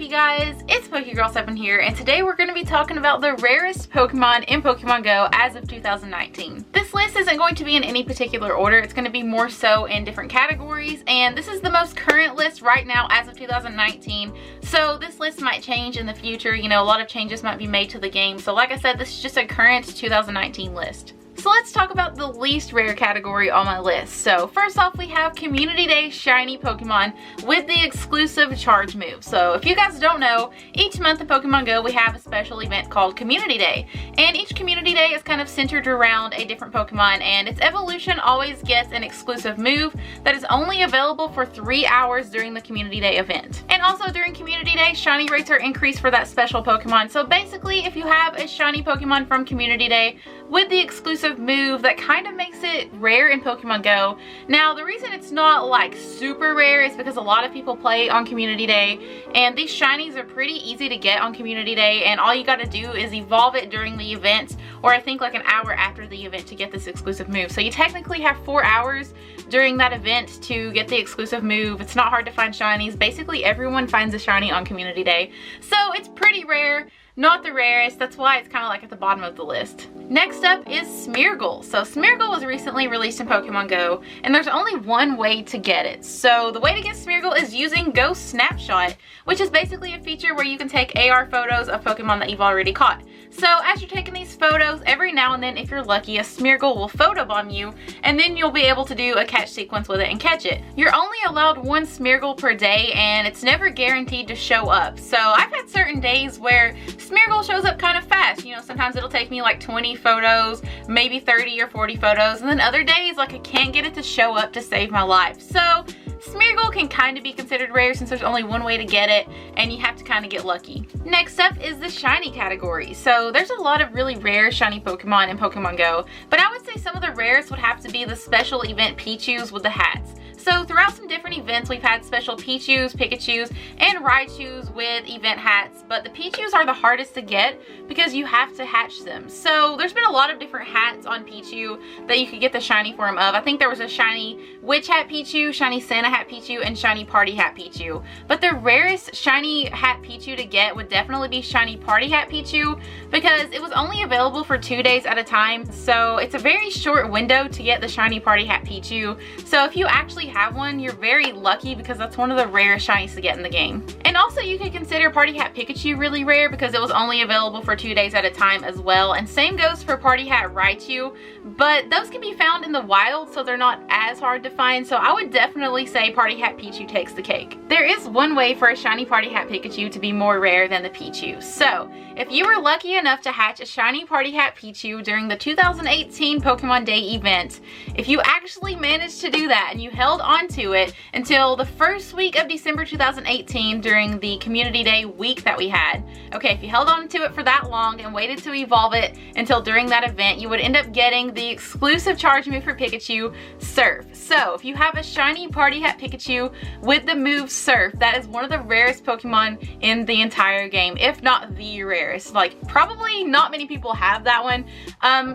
you guys? It's PokeGirl7 here, and today we're going to be talking about the rarest Pokemon in Pokemon Go as of 2019. This list isn't going to be in any particular order. It's going to be more so in different categories, and this is the most current list right now as of 2019. So this list might change in the future. You know, a lot of changes might be made to the game. So like I said, this is just a current 2019 list. So let's talk about the least rare category on my list. So first off, we have Community Day shiny Pokemon with the exclusive charge move. So if you guys don't know, each month in Pokemon Go we have a special event called Community Day. And each Community Day is kind of centered around a different Pokemon, and its evolution always gets an exclusive move that is only available for 3 hours during the Community Day event. And also during Community Day, shiny rates are increased for that special Pokemon. So basically, if you have a shiny Pokemon from Community Day with the exclusive move, that kind of makes it rare in Pokemon Go. Now, the reason it's not like super rare is because a lot of people play on Community Day, and these shinies are pretty easy to get on Community Day, and all you gotta do is evolve it during the event, or I think like an hour after the event to get this exclusive move. So you technically have 4 hours during that event to get the exclusive move. It's not hard to find shinies. Basically everyone finds a shiny on Community Day. So it's pretty rare. Not the rarest, that's why it's kind of like at the bottom of the list. Next up is Smeargle. So Smeargle was recently released in Pokemon Go, and there's only one way to get it. So the way to get Smeargle is using Ghost Snapshot, which is basically a feature where you can take AR photos of Pokemon that you've already caught. So as you're taking these photos, every now and then, if you're lucky, a Smeargle will photobomb you, and then you'll be able to do a catch sequence with it and catch it. You're only allowed one Smeargle per day, and it's never guaranteed to show up. So I've had certain days where Smeargle shows up kind of fast. You know, sometimes it'll take me like 20 photos, maybe 30 or 40 photos, and then other days, like I can't get it to show up to save my life. So Smeargle can kind of be considered rare since there's only one way to get it, and you have to kind of get lucky. Next up is the shiny category. So there's a lot of really rare shiny Pokemon in Pokemon Go, but I would say some of the rarest would have to be the special event Pichus with the hats. So throughout some different events, we've had special Pichus, Pikachus, and Raichus with event hats, but the Pichus are the hardest to get because you have to hatch them. So there's been a lot of different hats on Pichu that you could get the shiny form of. I think there was a shiny Witch Hat Pichu, shiny Santa Hat Pichu, and shiny Party Hat Pichu. But the rarest shiny hat Pichu to get would definitely be shiny Party Hat Pichu because it was only available for 2 days at a time. So it's a very short window to get the shiny Party Hat Pichu. So if you actually have one, you're very lucky because that's one of the rarest shinies to get in the game. And also you could consider Party Hat Pikachu really rare because it was only available for 2 days at a time as well. And same goes for Party Hat Raichu, but those can be found in the wild, so they're not as hard to find. So I would definitely say Party Hat Pichu takes the cake. There is one way for a shiny Party Hat Pikachu to be more rare than the Pichu. So if you were lucky enough to hatch a shiny Party Hat Pichu during the 2018 Pokemon Day event, if you actually managed to do that and you held onto it until the first week of December 2018 during the Community Day week that we had. Okay, if you held on to it for that long and waited to evolve it until during that event, you would end up getting the exclusive charge move for Pikachu, Surf. So if you have a shiny Party Hat Pikachu with the move Surf, that is one of the rarest Pokemon in the entire game, if not the rarest. Like, probably not many people have that one.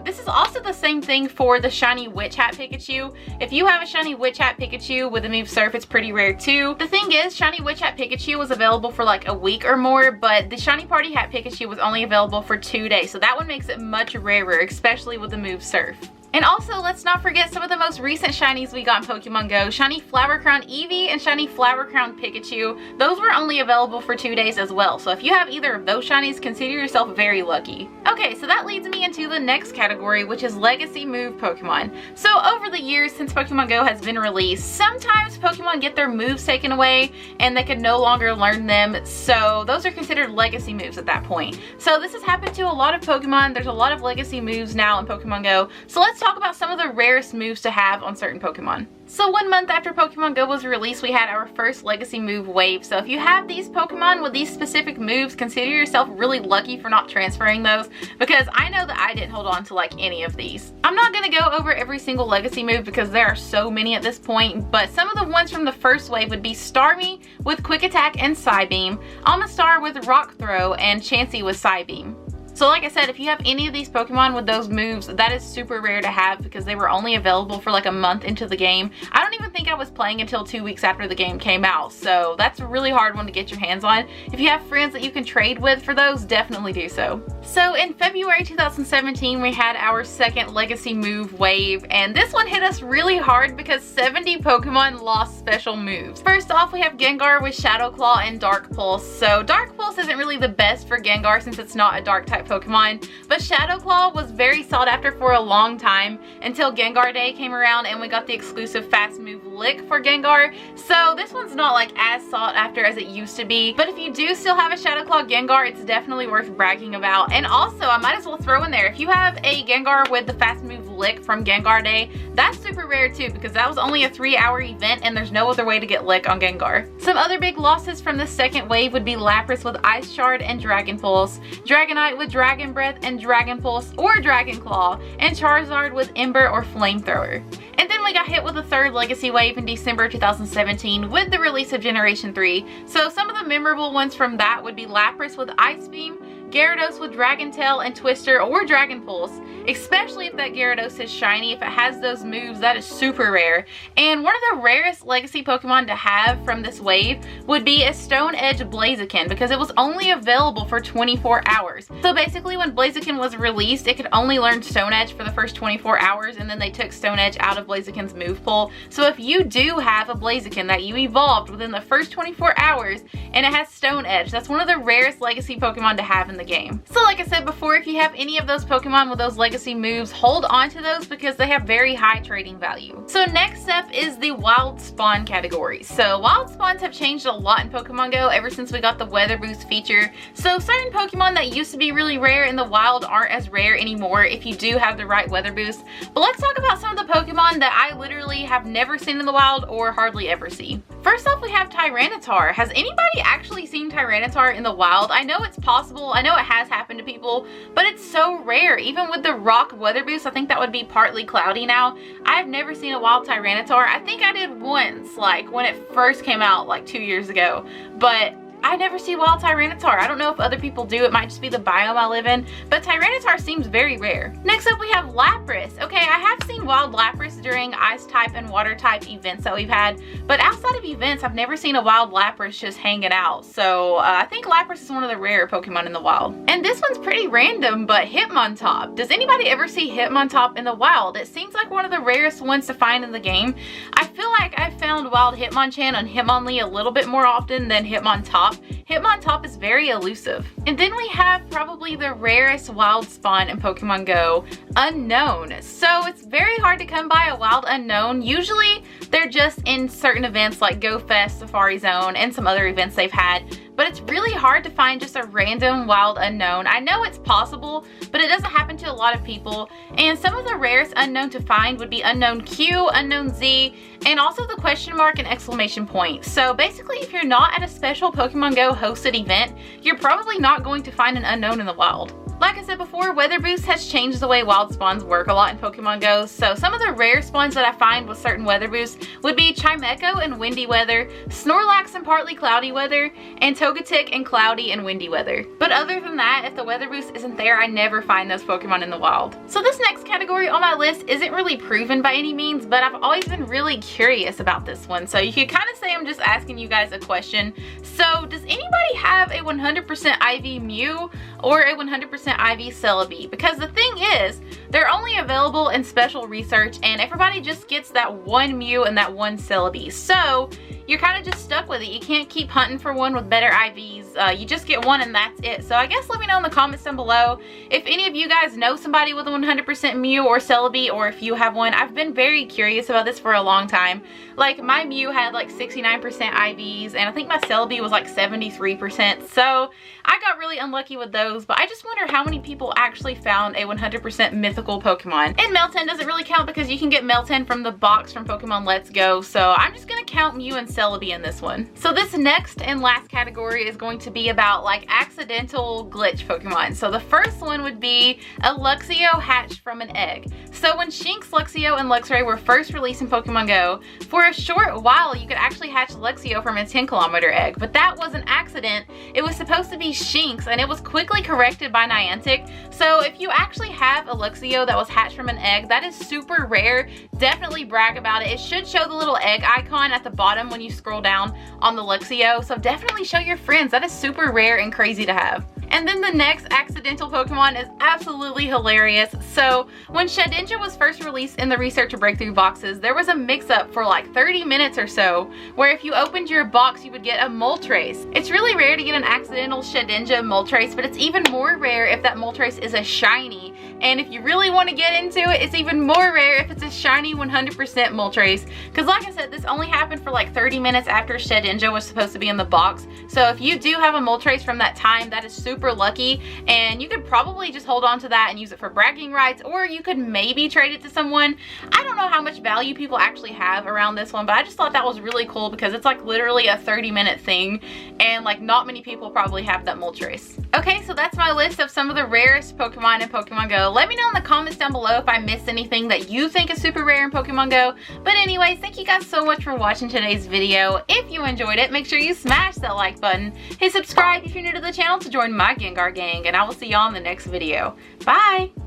This is also the same thing for the shiny Witch Hat Pikachu. If you have a shiny Witch Hat Pikachu with the move Surf, it's pretty rare too. The thing is, shiny Witch Hat Pikachu was available for like a week or more, but the shiny Party Hat Pikachu was only available for 2 days, so that one makes it much rarer, especially with the move Surf. And also, let's not forget some of the most recent shinies we got in Pokemon Go. Shiny Flower Crown Eevee and shiny Flower Crown Pikachu. Those were only available for 2 days as well. So if you have either of those shinies, consider yourself very lucky. Okay, so that leads me into the next category, which is Legacy Move Pokemon. So over the years since Pokemon Go has been released, sometimes Pokemon get their moves taken away and they can no longer learn them. So those are considered legacy moves at that point. So this has happened to a lot of Pokemon. There's a lot of legacy moves now in Pokemon Go. So let's talk about some of the rarest moves to have on certain Pokemon. So 1 month after Pokemon Go was released, we had our first legacy move wave. So if you have these Pokemon with these specific moves, consider yourself really lucky for not transferring those, because I know that I didn't hold on to like any of these. I'm not going to go over every single legacy move because there are so many at this point, but some of the ones from the first wave would be Starmie with Quick Attack and Psybeam, Amistar with Rock Throw, and Chansey with Psybeam. So like I said, if you have any of these Pokemon with those moves, that is super rare to have because they were only available for like a month into the game. I don't even think I was playing until 2 weeks after the game came out, so that's a really hard one to get your hands on. If you have friends that you can trade with for those, definitely do so. So in February 2017, we had our second legacy move wave, and this one hit us really hard because 70 Pokemon lost special moves. First off, we have Gengar with Shadow Claw and Dark Pulse. So Dark Pulse isn't really the best for Gengar since it's not a dark type Pokemon, but Shadow Claw was very sought after for a long time until Gengar Day came around and we got the exclusive fast move Lick for Gengar. So this one's not like as sought after as it used to be, but if you do still have a Shadow Claw Gengar, it's definitely worth bragging about. And also, I might as well throw in there, if you have a Gengar with the fast move Lick from Gengar Day, that's super rare too because that was only a 3-hour event and there's no other way to get Lick on Gengar. Some other big losses from the second wave would be Lapras with Ice Shard and Dragon Pulse, Dragonite with Dragon Breath and Dragon Pulse or Dragon Claw, and Charizard with Ember or Flamethrower. And then we got hit with a third legacy wave in December 2017 with the release of Generation 3. So some of the memorable ones from that would be Lapras with Ice Beam, Gyarados with Dragon Tail and Twister or Dragon Pulse, especially if that Gyarados is shiny. If it has those moves, that is super rare. And one of the rarest legacy Pokemon to have from this wave would be a Stone Edge Blaziken because it was only available for 24 hours. So basically when Blaziken was released, it could only learn Stone Edge for the first 24 hours and then they took Stone Edge out of Blaziken's move pool. So if you do have a Blaziken that you evolved within the first 24 hours and it has Stone Edge, that's one of the rarest legacy Pokemon to have in the game. So like I said before, if you have any of those Pokemon with those legacy moves, hold on to those because they have very high trading value. So next up is the wild spawn category. So wild spawns have changed a lot in Pokemon Go ever since we got the weather boost feature. So certain Pokemon that used to be really rare in the wild aren't as rare anymore if you do have the right weather boost. But let's talk about some of the Pokemon that I literally have never seen in the wild or hardly ever see. First off, we have Tyranitar. Has anybody actually seen Tyranitar in the wild? I know it's possible. I know it has happened to people, but it's so rare. Even with the rock weather boost, I think that would be partly cloudy now. I've never seen a wild Tyranitar. I think I did once, like when it first came out like 2 years ago, but I never see wild Tyranitar. I don't know if other people do. It might just be the biome I live in, but Tyranitar seems very rare. Next up, we have Lapras. Okay, I have seen wild Lapras during ice type and water type events that we've had, but outside of events, I've never seen a wild Lapras just hanging out. So I think Lapras is one of the rarer Pokemon in the wild. And this one's pretty random, but Hitmontop. Does anybody ever see Hitmontop in the wild? It seems like one of the rarest ones to find in the game. I feel like I found wild Hitmonchan on Hitmonlee a little bit more often than Hitmontop. Hitmontop is very elusive. And then we have probably the rarest wild spawn in Pokemon Go, Unknown. So it's very hard to come by a wild Unknown. Usually they're just in certain events like Go Fest, Safari Zone, and some other events they've had. But it's really hard to find just a random wild Unknown. I know it's possible, but it doesn't happen to a lot of people. And some of the rarest Unknown to find would be Unknown Q, Unknown Z, and also the question mark and exclamation point. So basically, if you're not at a special Pokemon Go hosted event, you're probably not going to find an Unknown in the wild. Like I said before, Weather Boost has changed the way wild spawns work a lot in Pokemon Go, so some of the rare spawns that I find with certain weather boosts would be Chimecho in windy weather, Snorlax in partly cloudy weather, and Togetic in cloudy and windy weather. But other than that, if the weather boost isn't there, I never find those Pokemon in the wild. So this next category on my list isn't really proven by any means, but I've always been really curious about this one, so you could kind of say I'm just asking you guys a question. So does anybody have a 100% IV Mew or a 100% IV Celebi? Because the thing is, they're only available in special research and everybody just gets that one Mew and that one Celebi. So you're kind of just stuck with it. You can't keep hunting for one with better IVs. You just get one and that's it. So I guess let me know in the comments down below if any of you guys know somebody with a 100% Mew or Celebi, or if you have one. I've been very curious about this for a long time. Like my Mew had like 69% IVs and I think my Celebi was like 73%. So I got really unlucky with those, but I just wonder how many people actually found a 100% mythical Pokemon. And Meltan doesn't really count because you can get Meltan from the box from Pokemon Let's Go. So I'm just gonna count Mew and Celebi in this one. So this next and last category is going to be about like accidental glitch Pokemon. So the first one would be a Luxio hatched from an egg. So when Shinx, Luxio, and Luxray were first released in Pokemon Go, for a short while you could actually hatch Luxio from a 10-kilometer egg, but that was an accident. It was supposed to be Shinx, and it was quickly corrected by Niantic. So if you actually have a Luxio that was hatched from an egg, that is super rare. Definitely brag about it. It should show the little egg icon at the bottom when you scroll down on the Luxio, so definitely show your friends. That is super rare and crazy to have. And then the next accidental Pokemon is absolutely hilarious. So when Shedinja was first released in the Researcher Breakthrough boxes, there was a mix-up for like 30 minutes or so, where if you opened your box, you would get a Moltres. It's really rare to get an accidental Shedinja Moltres, but it's even more rare if that Moltres is a shiny. And if you really want to get into it, it's even more rare if it's a shiny 100% Moltres. Because like I said, this only happened for like 30 minutes after Shedinja was supposed to be in the box. So if you do have a Moltres from that time, that is super lucky, and you could probably just hold on to that and use it for bragging rights, or you could maybe trade it to someone. I don't know how much value people actually have around this one, but I just thought that was really cool because it's like literally a 30-minute thing, and like not many people probably have that Moltres. Okay, so that's my list of some of the rarest Pokemon in Pokemon Go. Let me know in the comments down below if I missed anything that you think is super rare in Pokemon Go. But anyways, thank you guys so much for watching today's video. If you enjoyed it, make sure you smash that like button. Hit subscribe if you're new to the channel to join my Gengar gang, and I will see y'all in the next video. Bye!